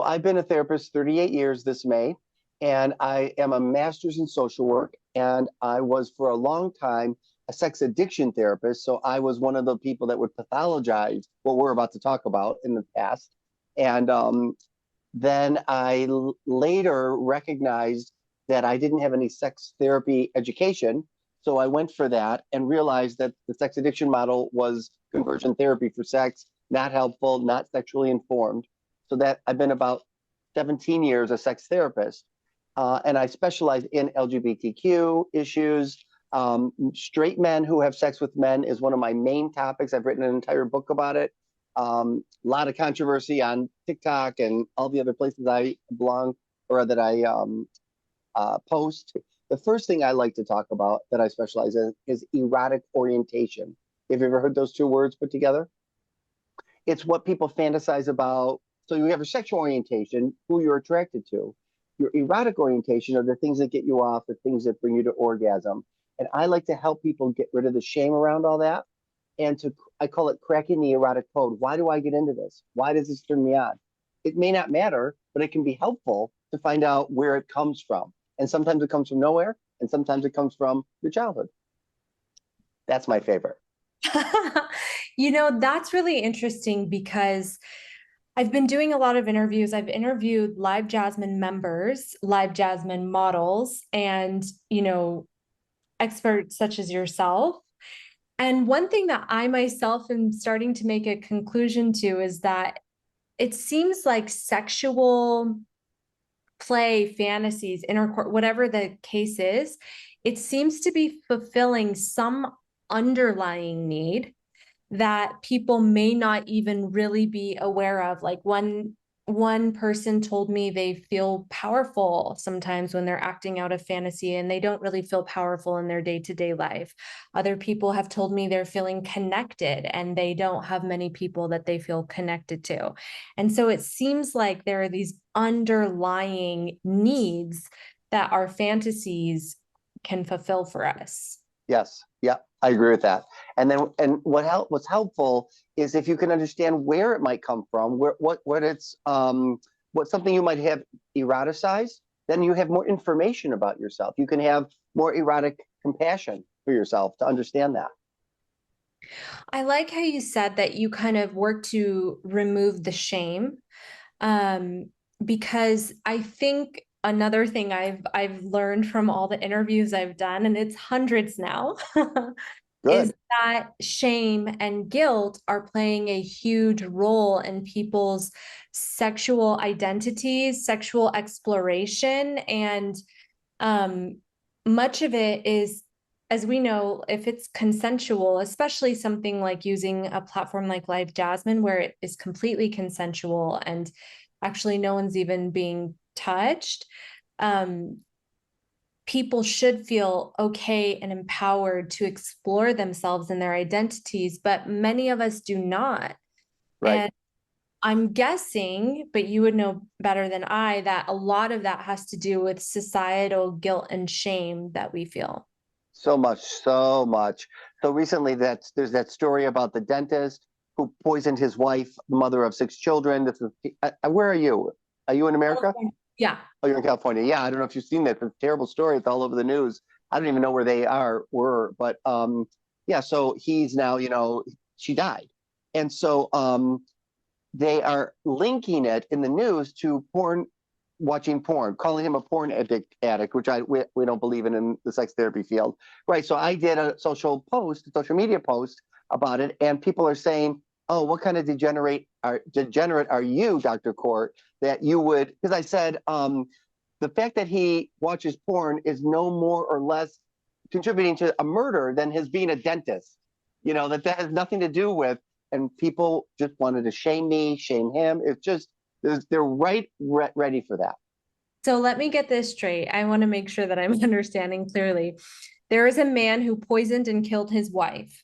I've been a therapist 38 years this May, and I am a master's in social work. And I was for a long time a sex addiction therapist. So I was one of the people that would pathologize what we're about to talk about in the past. And then later recognized that I didn't have any sex therapy education. So I went for that and realized that the sex addiction model was conversion therapy for sex, not helpful, not sexually informed. So that I've been about 17 years a sex therapist. And I specialize in LGBTQ issues. Straight men who have sex with men is one of my main topics. I've written an entire book about it. A lot of controversy on TikTok and all the other places I belong or that I post. The first thing I like to talk about that I specialize in is erotic orientation. Have you ever heard those two words put together? It's what people fantasize about. So you have a sexual orientation, who you're attracted to. Your erotic orientation are the things that get you off, the things that bring you to orgasm. And I like to help people get rid of the shame around all that. And I call it cracking the erotic code. Why do I get into this? Why does this turn me on? It may not matter, but it can be helpful to find out where it comes from. And sometimes it comes from nowhere, and sometimes it comes from your childhood. That's my favorite. That's really interesting because I've been doing a lot of interviews. I've interviewed Live Jasmine members, Live Jasmine models, and, experts such as yourself. And one thing that I myself am starting to make a conclusion to is that it seems like sexual play, fantasies, intercourse, whatever the case is, it seems to be fulfilling some underlying need that people may not even really be aware of. Like one person told me they feel powerful sometimes when they're acting out a fantasy and they don't really feel powerful in their day-to-day life. Other people have told me they're feeling connected and they don't have many people that they feel connected to. And so it seems like there are these underlying needs that our fantasies can fulfill for us. Yes. Yeah, I agree with that. And what's helpful is if you can understand where it might come from, what it's what something you might have eroticized, then you have more information about yourself. You can have more erotic compassion for yourself to understand that. I like how you said that you kind of work to remove the shame, um, because I think another thing I've learned from all the interviews I've done, and it's hundreds now, is Good. that shame and guilt are playing a huge role in people's sexual identities, sexual exploration, and um, much of it is, as we know, if it's consensual, especially something like using a platform like Live Jasmine, where it is completely consensual and actually no one's even being touched, um, people should feel okay and empowered to explore themselves and their identities, but many of us do not. Right. And I'm guessing, but you would know better than I, that a lot of that has to do with societal guilt and shame that we feel. So much, so much. So recently there's that story about the dentist who poisoned his wife, the mother of six children. This is where are you? Are you in America? Yeah. Oh, you're in California. Yeah, I don't know if you've seen that. It's a terrible story. It's all over the news. I don't even know where they were, but yeah. So he's now, she died, and so they are linking it in the news to porn, watching porn, calling him a porn addict, which we don't believe in the sex therapy field, right? So I did a social media post about it, and people are saying, "Oh, what kind of degenerate are you, Dr. Kort, that you would?" Because I said, the fact that he watches porn is no more or less contributing to a murder than his being a dentist. That has nothing to do with. And people just wanted to shame me, shame him. It's just they're ready for that. So let me get this straight. I want to make sure that I'm understanding clearly. There is a man who poisoned and killed his wife,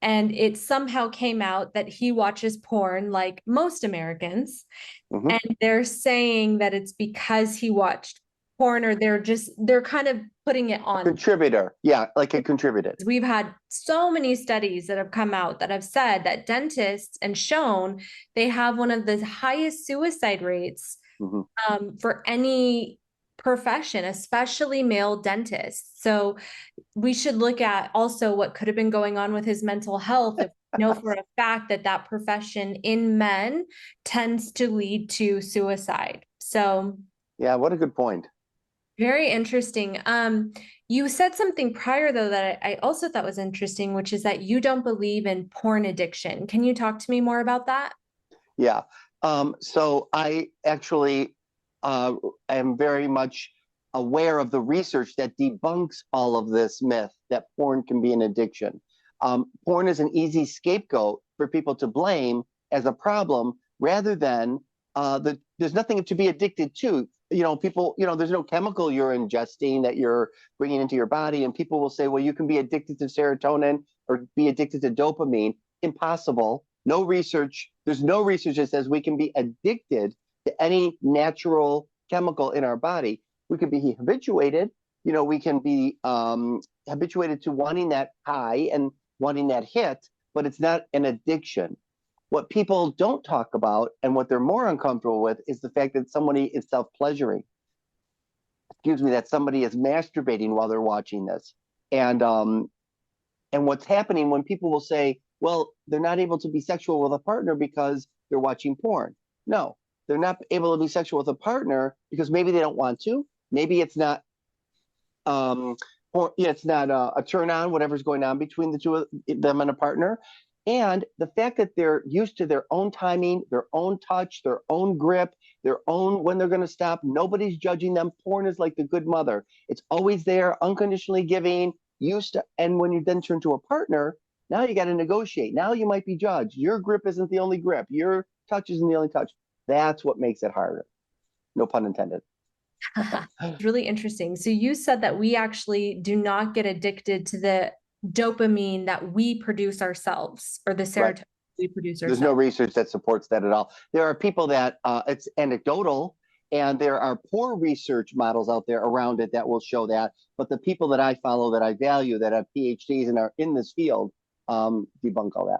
and it somehow came out that he watches porn like most Americans. Mm-hmm. And they're saying that it's because he watched porn, or they're kind of putting it on. Contributor. Yeah, like it contributed. We've had so many studies that have come out that have said that dentists and shown they have one of the highest suicide rates for any profession, especially male dentists. So we should look at also what could have been going on with his mental health. If we know for a fact that that profession in men tends to lead to suicide. So yeah, what a good point. very interesting. You said something prior though that I also thought was interesting, which is that you don't believe in porn addiction. Can you talk to me more about that? Yeah. So I actually am very much aware of the research that debunks all of this myth that porn can be an addiction. Porn is an easy scapegoat for people to blame as a problem rather than there's nothing to be addicted to. People, there's no chemical you're ingesting that you're bringing into your body. And people will say, well, you can be addicted to serotonin or be addicted to dopamine. Impossible. No research. There's no research that says we can be addicted to any natural chemical in our body. We can be habituated. We can be habituated to wanting that high and wanting that hit, but it's not an addiction. What people don't talk about and what they're more uncomfortable with is the fact that somebody is self-pleasuring. Excuse me, that somebody is masturbating while they're watching this. And what's happening when people will say, well, they're not able to be sexual with a partner because they're watching porn. No, they're not able to be sexual with a partner because maybe they don't want to. Maybe it's not it's not a turn on, whatever's going on between the two of them and a partner. And the fact that they're used to their own timing, their own touch, their own grip, their own when they're going to stop. Nobody's judging them. Porn is like the good mother. It's always there, unconditionally giving, used to. And when you then turn to a partner, now you got to negotiate. Now you might be judged. Your grip isn't the only grip. Your touch isn't the only touch. That's what makes it harder. No pun intended. It's really interesting. So you said that we actually do not get addicted to the dopamine that we produce ourselves, or the serotonin Right. we produce There's no ourselves. research that supports that at all. There are people that it's anecdotal, and there are poor research models out there around it that will show that. But the people that I follow, that I value, that have PhDs and are in this field, debunk all that.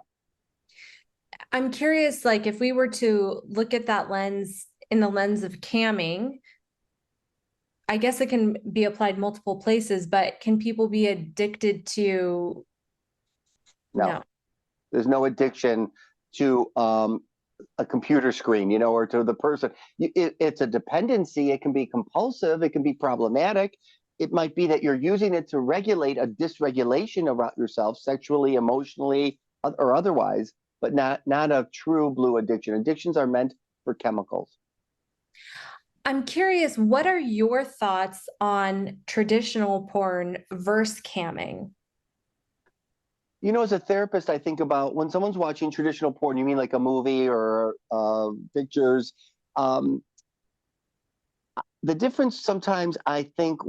I'm curious, like if we were to look at that lens in the lens of camming, I guess it can be applied multiple places, but can people be addicted to? No, No. there's no addiction to a computer screen, or to the person. It's a dependency. It can be compulsive. It can be problematic. It might be that you're using it to regulate a dysregulation about yourself, sexually, emotionally, or otherwise, but not a true blue addiction. Addictions are meant for chemicals. I'm curious, what are your thoughts on traditional porn versus camming? As a therapist, I think about when someone's watching traditional porn, you mean like a movie or pictures. Um, the difference sometimes, I think,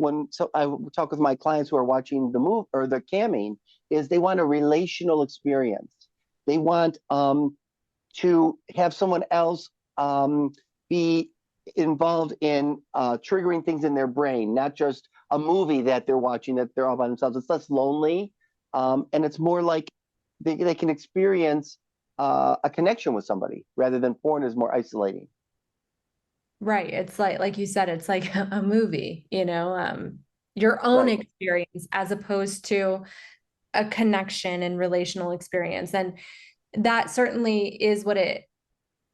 I talk with my clients who are watching the move or the camming, is they want a relational experience. They want to have someone else be involved in triggering things in their brain, not just a movie that they're watching that they're all by themselves. It's less lonely, and it's more like they can experience a connection with somebody rather than porn is more isolating. Right. It's like you said, it's like a movie, your own Right. experience as opposed to a connection and relational experience. And that certainly is what it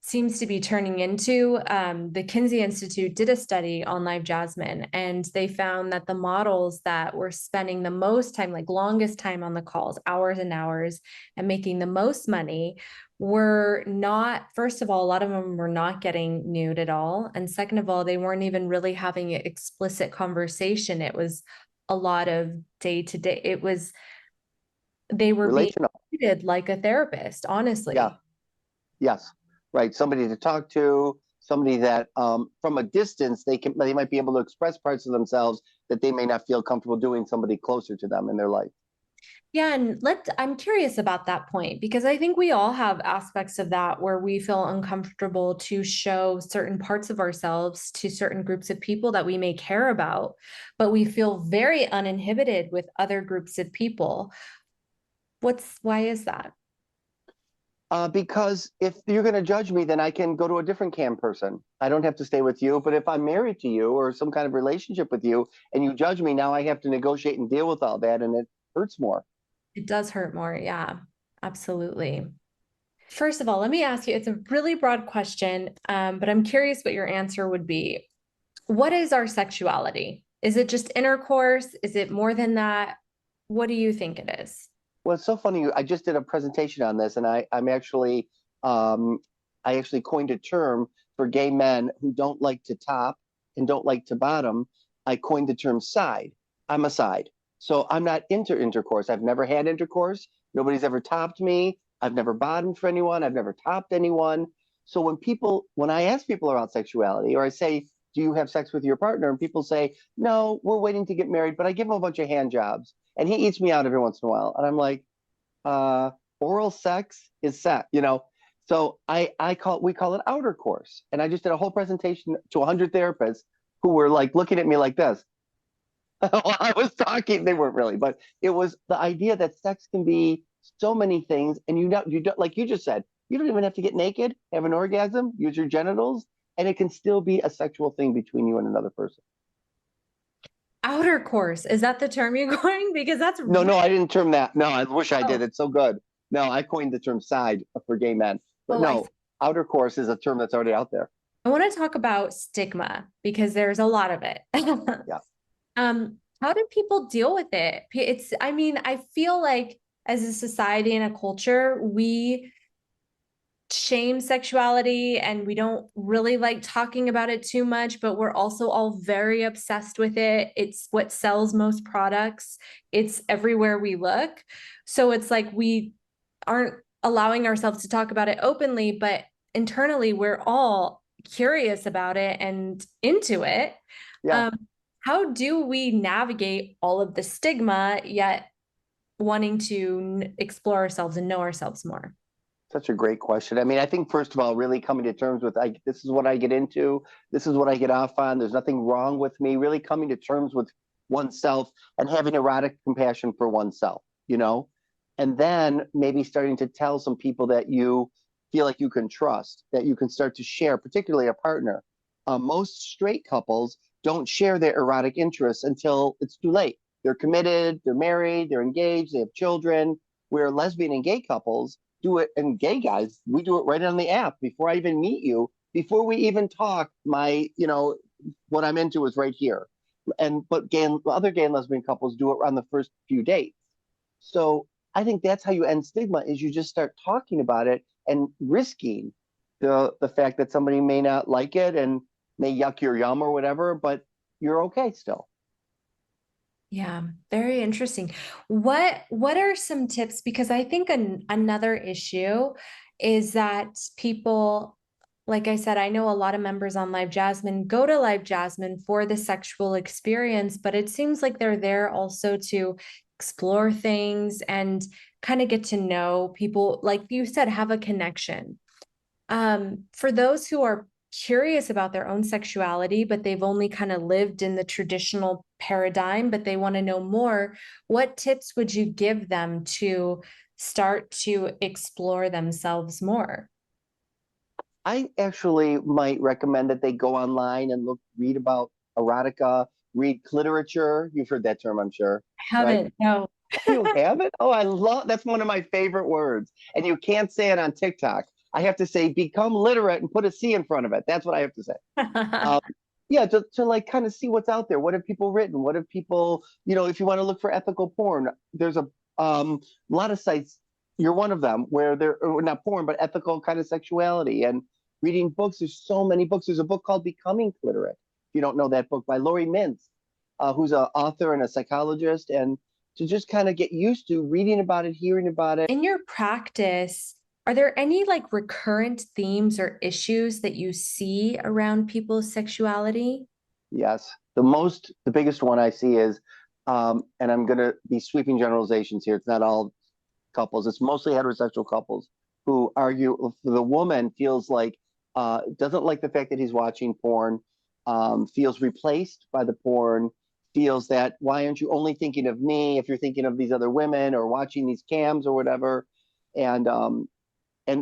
seems to be turning into. The Kinsey Institute did a study on Live Jasmine, and they found that the models that were spending the most time, like longest time on the calls, hours and hours, and making the most money were not, first of all, a lot of them were not getting nude at all. And second of all, they weren't even really having an explicit conversation. It was a lot of day to day. They were being Relational. treated like a therapist, Yeah. honestly. Yes. Right. Somebody to talk to, somebody that from a distance they might be able to express parts of themselves that they may not feel comfortable doing somebody closer to them in their life. Yeah, and I'm curious about that point because I think we all have aspects of that where we feel uncomfortable to show certain parts of ourselves to certain groups of people that we may care about, but we feel very uninhibited with other groups of people. Why is that? Because if you're going to judge me, then I can go to a different cam person. I don't have to stay with you. But if I'm married to you or some kind of relationship with you and you judge me, now I have to negotiate and deal with all that, and it hurts more. It does hurt more. Yeah, absolutely. First of all, let me ask you, it's a really broad question, but I'm curious what your answer would be. What is our sexuality? Is it just intercourse? Is it more than that? What do you think it is? Well, it's so funny. I just did a presentation on this, and um, I actually coined a term for gay men who don't like to top and don't like to bottom. I coined the term side. I'm a side, so I'm not into intercourse. I've never had intercourse. Nobody's ever topped me. I've never bottomed for anyone. I've never topped anyone. So when I ask people about sexuality, or I say, "Do you have sex with your partner?" and people say, "No, we're waiting to get married," but I give them a bunch of hand jobs and he eats me out every once in a while. And I'm like, uh, oral sex is sex. So we call it outer course. And I just did a whole presentation to 100 therapists who were like looking at me like this while I was talking. They weren't really, but it was the idea that sex can be so many things. And you don't, like you just said, you don't even have to get naked, have an orgasm, use your genitals, and it can still be a sexual thing between you and another person. Outer course. Is that the term you're going? Because that's No, really, no, I didn't term that. No, I wish I oh, did. It's so good. No, I coined the term side for gay men. But oh, I no, outer course is a term that's already out there. I want to talk about stigma because there's a lot of it. Yeah. How do people deal with it? I mean, I feel like as a society and a culture, we shame sexuality and we don't really like talking about it too much, but we're also all very obsessed with it. It's what sells most products, it's everywhere we look. So it's like we aren't allowing ourselves to talk about it openly, but internally, we're all curious about it and into it. Yeah. Um, how do we navigate all of the stigma yet wanting to explore ourselves and know ourselves more? Such a great question. I mean, I think first of all, really coming to terms with this is what I get into, this is what I get off on. There's nothing wrong with me. Really coming to terms with oneself and having erotic compassion for oneself. And then maybe starting to tell some people that you feel like you can trust, that you can start to share, particularly a partner. Most straight couples don't share their erotic interests until it's too late. They're committed, they're married, they're engaged, they have children. Where lesbian and gay couples do it, and gay guys, we do it right on the app before I even meet you, before we even talk. What I'm into is right here. But other gay and lesbian couples do it on the first few dates. So I think that's how you end stigma is you just start talking about it and risking the fact that somebody may not like it and may yuck your yum or whatever, but you're okay still. Yeah, very interesting. What are some tips? Because I think another issue is that people, like I said, I know a lot of members on Live Jasmine go to Live Jasmine for the sexual experience, but it seems like they're there also to explore things and kind of get to know people, like you said, have a connection. For those who are curious about their own sexuality, but they've only kind of lived in the traditional paradigm, but they want to know more, what tips would you give them to start to explore themselves more? I actually might recommend that they go online and read about erotica, read literature. You've heard that term, I'm sure, I right? haven't, no. You have it? Oh, I love that's one of my favorite words. And you can't say it on TikTok. I have to say become literate and put a C in front of it. That's what I have to say. Um, yeah, to like kind of see what's out there. What have people written? What have people, if you want to look for ethical porn, there's lot of sites. You're one of them where not porn, but ethical kind of sexuality and reading books. There's so many books. There's a book called Becoming Literate. If you don't know that book by Lori Mintz, who's an author and a psychologist, and to just kind of get used to reading about it, hearing about it. In your practice, are there any like recurrent themes or issues that you see around people's sexuality? Yes, the biggest one I see is and I'm going to be sweeping generalizations here. It's not all couples. It's mostly heterosexual couples who argue the woman feels like doesn't like the fact that he's watching porn, feels replaced by the porn, feels that why aren't you only thinking of me if you're thinking of these other women or watching these cams or whatever, and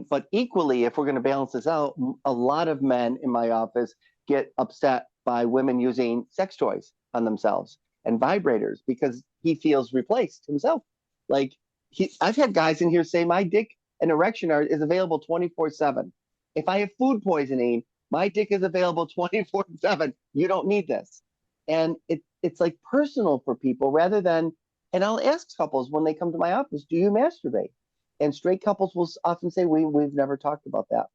but equally, if we're going to balance this out, a lot of men in my office get upset by women using sex toys on themselves and vibrators because he feels replaced himself. Like I've had guys in here say my dick and erection is available 24/7. If I have food poisoning, my dick is available 24/7. You don't need this. And it's like personal for people rather than, and I'll ask couples when they come to my office, do you masturbate? And straight couples will often say, we've never talked about that.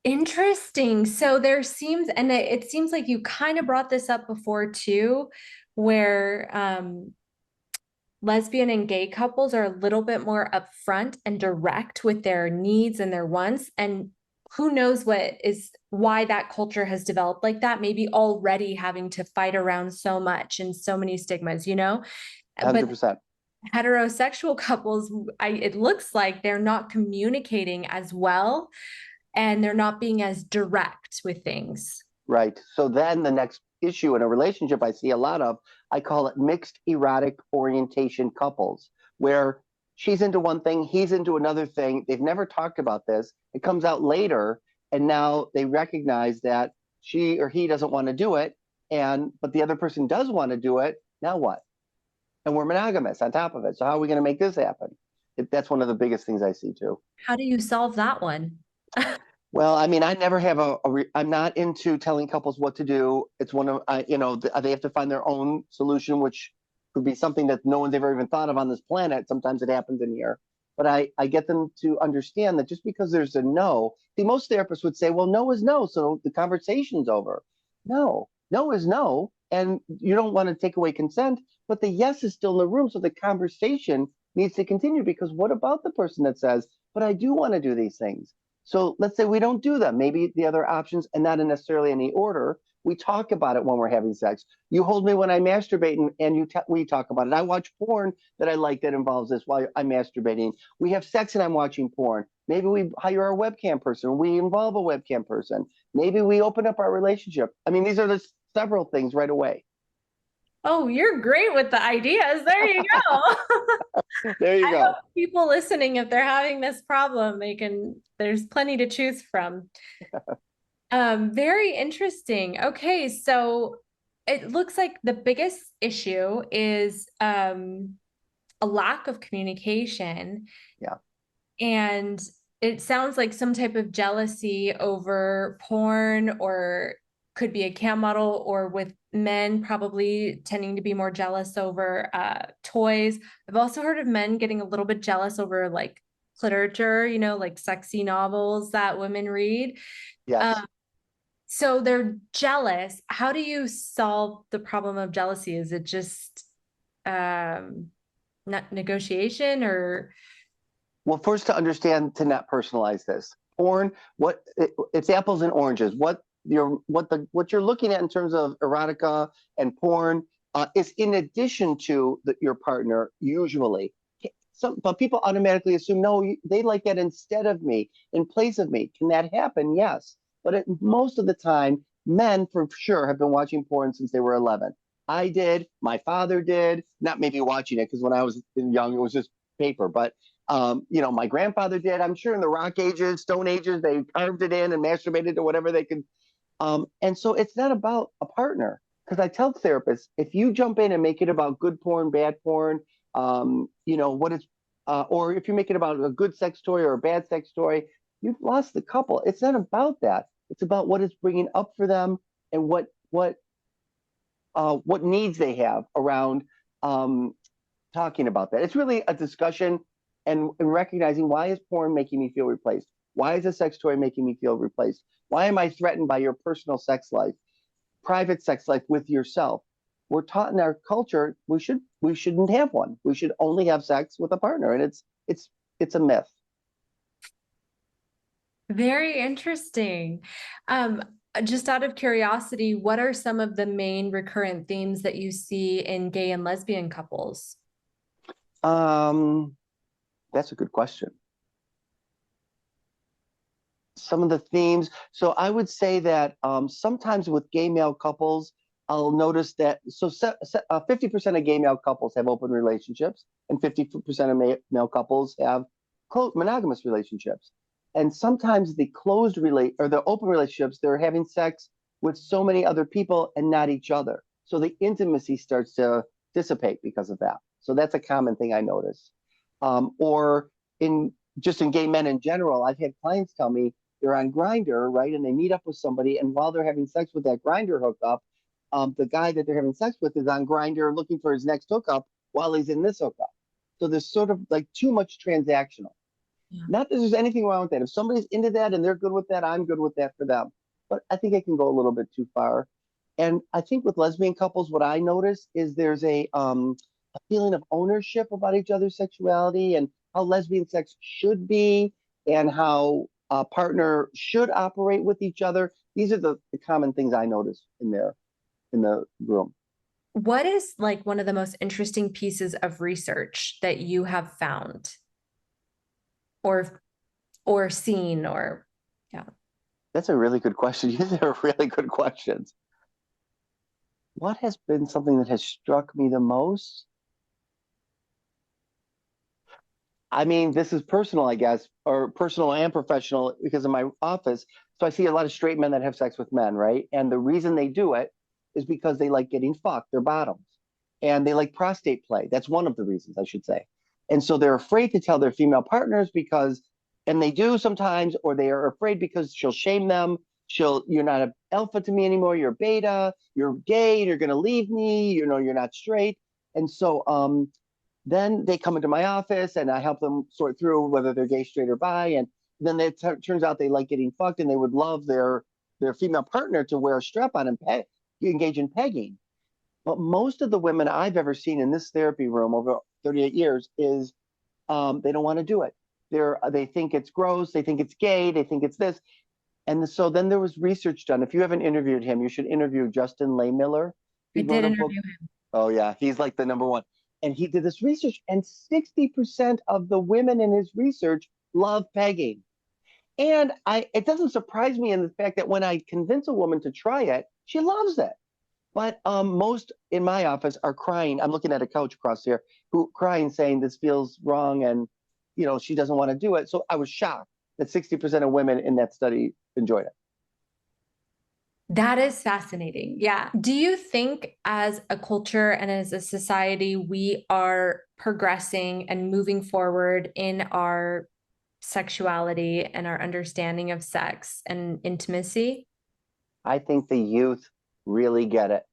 Interesting. So there seems, and it seems like you kind of brought this up before too, where lesbian and gay couples are a little bit more upfront and direct with their needs and their wants. And who knows why that culture has developed like that, maybe already having to fight around so much and so many stigmas, you know? But 100%. heterosexual couples, it looks like they're not communicating as well and they're not being as direct with things. Right. So then the next issue in a relationship I see a lot of, I call it mixed erotic orientation couples, where she's into one thing, he's into another thing. They've never talked about this. It comes out later, and now they recognize that she or he doesn't want to do it, but the other person does want to do it. Now what? And we're monogamous on top of it. So how are we going to make this happen? That's one of the biggest things I see too. How do you solve that one? Well, I mean, I never have I'm not into telling couples what to do. It's one of, they have to find their own solution, which could be something that no one's ever even thought of on this planet. Sometimes it happens in here. But I get them to understand that just because there's a no, see, most therapists would say, well, no is no. So the conversation's over. No, no is no. And you don't want to take away consent, but the yes is still in the room. So the conversation needs to continue because what about the person that says, but I do want to do these things? So let's say we don't do them. Maybe the other options, and not in necessarily any order. We talk about it when we're having sex. You hold me when I masturbate, and we talk about it. I watch porn that I like that involves this while I'm masturbating. We have sex and I'm watching porn. Maybe we hire a webcam person. We involve a webcam person. Maybe we open up our relationship. I mean, these are the several things right away. Oh, you're great with the ideas. There you go. There you I go. hope people listening, if they're having this problem, there's plenty to choose from. Very interesting. Okay, so it looks like the biggest issue is a lack of communication. Yeah. And it sounds like some type of jealousy over porn, or could be a cam model, or with men probably tending to be more jealous over toys. I've also heard of men getting a little bit jealous over like literature, like sexy novels that women read. Yes. So they're jealous. How do you solve the problem of jealousy? Is it just not negotiation, or Well, first to understand to not personalize this. Porn, it's apples and oranges. What you're looking at in terms of erotica and porn is in addition to your partner usually. But people automatically assume no, they like that instead of me, in place of me. Can that happen? Yes, but most of the time, men for sure have been watching porn since they were 11. I did. My father did. Not maybe watching it because when I was young, it was just paper. But my grandfather did. I'm sure in the Rock Ages, Stone Ages, they carved it in and masturbated to whatever they could. And so it's not about a partner. Because I tell therapists, if you jump in and make it about good porn, bad porn, what it's, or if you make it about a good sex toy or a bad sex toy, you've lost the couple. It's not about that. It's about what it's bringing up for them and what needs they have around talking about that. It's really a discussion and recognizing, why is porn making me feel replaced? Why is a sex toy making me feel replaced? Why am I threatened by your personal sex life, private sex life with yourself? We're taught in our culture we shouldn't have one. We should only have sex with a partner, and it's a myth. very interesting. Just out of curiosity, what are some of the main recurrent themes that you see in gay and lesbian couples? Um, that's a good question. Some of the themes. So I would say that sometimes with gay male couples, I'll notice that 50% of gay male couples have open relationships, and 50% of male couples have monogamous relationships. And sometimes the closed relate or the open relationships, they're having sex with so many other people and not each other. So the intimacy starts to dissipate because of that. So that's a common thing I notice. Or in just in gay men in general, I've had clients tell me they're on Grinder, right? And they meet up with somebody, and while they're having sex with that Grinder hookup, the guy that they're having sex with is on Grinder looking for his next hookup while he's in this hookup. So there's sort of like too much transactional. Yeah. Not that there's anything wrong with that. If somebody's into that and they're good with that, I'm good with that for them. But I think it can go a little bit too far. And I think with lesbian couples, what I notice is there's a feeling of ownership about each other's sexuality and how lesbian sex should be and how a partner should operate with each other. These are the common things I notice in there in the room. What is like one of the most interesting pieces of research that you have found or seen or yeah. That's a really good question. These are really good questions. What has been something that has struck me the most? I mean, this is personal, I guess, or personal and professional because of my office. So I see a lot of straight men that have sex with men, right? And the reason they do it is because they like getting fucked, their bottoms, and they like prostate play. That's one of the reasons, I should say. And so they're afraid to tell their female partners because, and they do sometimes, or they are afraid because she'll shame them. You're not an alpha to me anymore. You're beta. You're gay. You're going to leave me. You know, you're not straight. And so, then they come into my office and I help them sort through whether they're gay, straight, or bi. And then it turns out they like getting fucked and they would love their female partner to wear a strap on and engage in pegging. But most of the women I've ever seen in this therapy room over 38 years is they don't want to do it. They think it's gross. They think it's gay. They think it's this. And so then there was research done. If you haven't interviewed him, you should interview Justin Lay Miller. I He did wrote a book. interview him. Oh yeah, he's like the number one. And he did this research, and 60% of the women in his research love pegging. And it doesn't surprise me in the fact that when I convince a woman to try it, she loves it. But most in my office are crying. I'm looking at a couch across here, who crying, saying this feels wrong, and she doesn't want to do it. So I was shocked that 60% of women in that study enjoyed it. That is fascinating. Yeah. Do you think as a culture and as a society, we are progressing and moving forward in our sexuality and our understanding of sex and intimacy? I think the youth really get it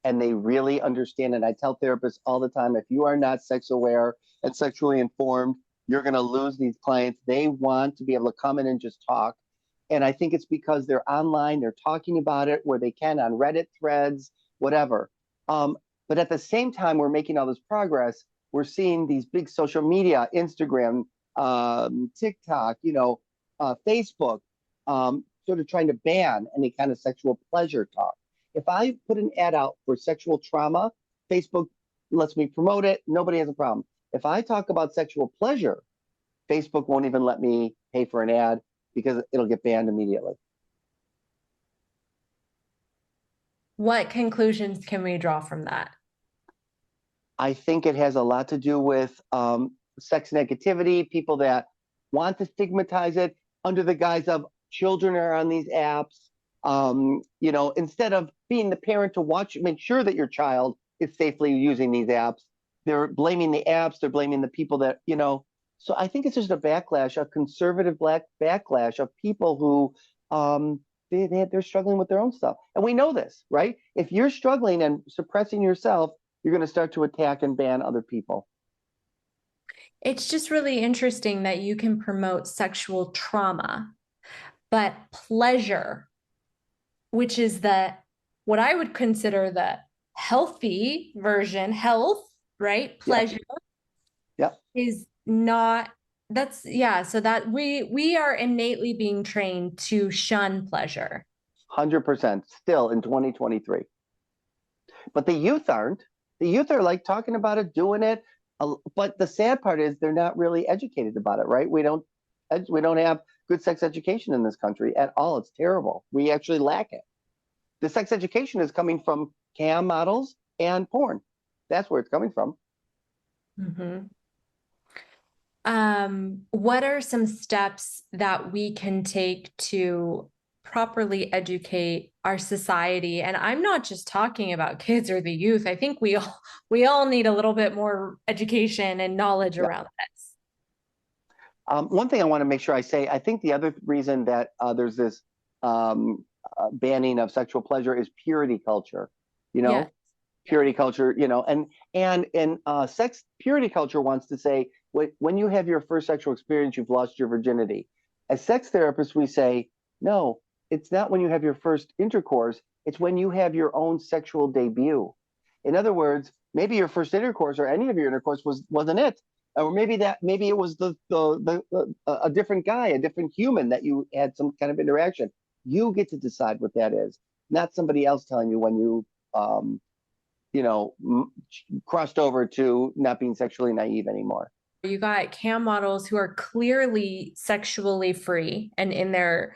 and they really understand it. I tell therapists all the time, if you are not sex aware and sexually informed, you're going to lose these clients. They want to be able to come in and just talk. And I think it's because they're online, they're talking about it where they can on Reddit threads, whatever. But at the same time, we're making all this progress. We're seeing these big social media, Instagram, TikTok, Facebook, sort of trying to ban any kind of sexual pleasure talk. If I put an ad out for sexual trauma, Facebook lets me promote it. Nobody has a problem. If I talk about sexual pleasure, Facebook won't even let me pay for an ad because it'll get banned immediately. What conclusions can we draw from that? I think it has a lot to do with sex negativity, people that want to stigmatize it under the guise of children are on these apps. Instead of being the parent to watch, make sure that your child is safely using these apps, they're blaming the apps, they're blaming the people that. So I think it's just a backlash, a conservative black backlash of people who they're struggling with their own stuff. And we know this, right? If you're struggling and suppressing yourself, you're going to start to attack and ban other people. It's just really interesting that you can promote sexual trauma, but pleasure, which is what I would consider the healthy version, health, right? Yep. Pleasure Yep. is not so that we are innately being trained to shun pleasure. 100% still in 2023. But the youth aren't. The youth are like talking about it, doing it. But the sad part is they're not really educated about it, right? We don't have good sex education in this country at all. It's terrible. We actually lack it. The sex education is coming from cam models and porn. That's where it's coming from. Mm-hmm. What are some steps that we can take to properly educate our society? And I'm not just talking about kids or the youth. I think we all need a little bit more education and knowledge Yeah. around this. One thing I want to make sure I say, I think the other reason that there's this banning of sexual pleasure is purity culture. You Yeah. know, purity culture. And sex purity culture wants to say when you have your first sexual experience, you've lost your virginity. As sex therapists, we say no. It's not when you have your first intercourse. It's when you have your own sexual debut. In other words, maybe your first intercourse or any of your intercourse wasn't it, or maybe it was a different guy, a different human that you had some kind of interaction. You get to decide what that is, not somebody else telling you when you um, crossed over to not being sexually naive anymore. You got cam models who are clearly sexually free and in their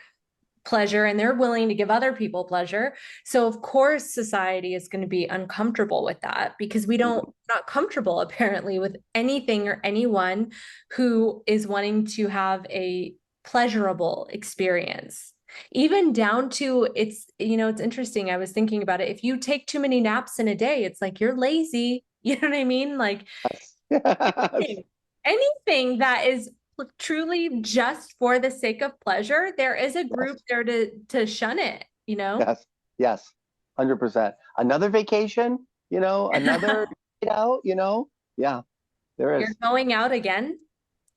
pleasure, and they're willing to give other people pleasure. So of course society is going to be uncomfortable with that because we don't Mhm. not comfortable apparently with anything or anyone who is wanting to have a pleasurable experience. Even down to it's interesting. I was thinking about it. If you take too many naps in a day, it's like you're lazy. You know what I mean? Like Yes. anything that is truly just for the sake of pleasure, there is a group Yes. there to shun it, you know? Yes. Yes. 100%. Another vacation, another night out, yeah, there You're is. going out again,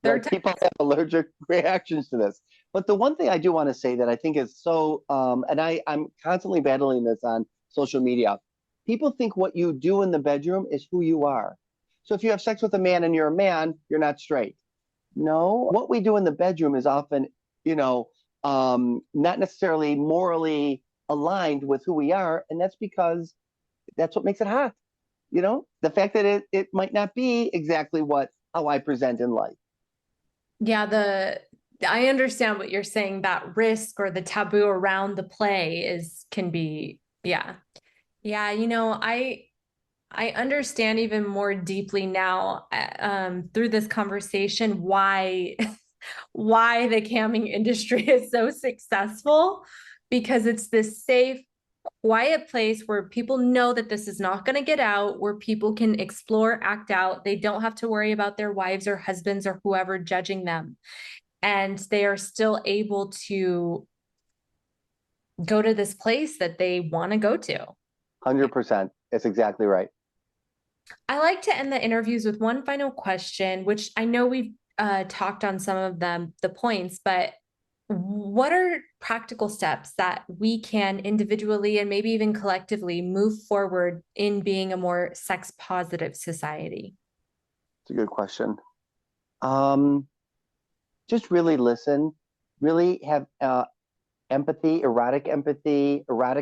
third Right. time. People have allergic reactions to this. But the one thing I do want to say that I think is so, and I'm constantly battling this on social media. People think what you do in the bedroom is who you are. So if you have sex with a man and you're a man, you're not straight. No, what we do in the bedroom is often, you know, not necessarily morally aligned with who we are. And that's because that's what makes it hot. The fact that it might not be exactly how I present in life. Yeah, I understand what you're saying, that risk or the taboo around the play can be, yeah. Yeah, I understand even more deeply now through this conversation why the camming industry is so successful, because it's this safe, quiet place where people know that this is not going to get out, where people can explore, act out. They don't have to worry about their wives or husbands or whoever judging them. And they are still able to go to this place that they want to go to. 100%. That's exactly right. I like to end the interviews with one final question, which I know we've talked on some of the points, but what are practical steps that we can individually and maybe even collectively move forward in being a more sex positive society? It's a good question. Um, just really listen, really have empathy, erotic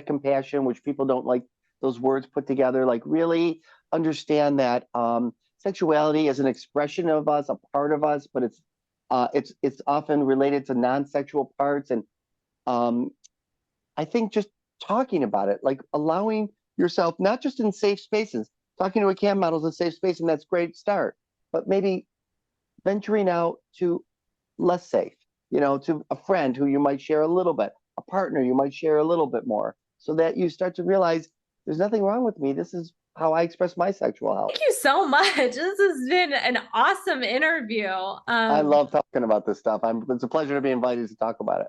compassion, which people don't like those words put together. Like really understand that sexuality is an expression of us, a part of us, but it's often related to non-sexual parts. And um, I think just talking about it, like allowing yourself, not just in safe spaces, talking to a cam model is a safe space, and that's a great start. But maybe venturing out to less safe, to a friend who you might share a little bit, a partner you might share a little bit more, so that you start to realize there's nothing wrong with me. This is how I express my sexual health. Thank you so much. This has been an awesome interview. I love talking about this stuff. It's a pleasure to be invited to talk about it.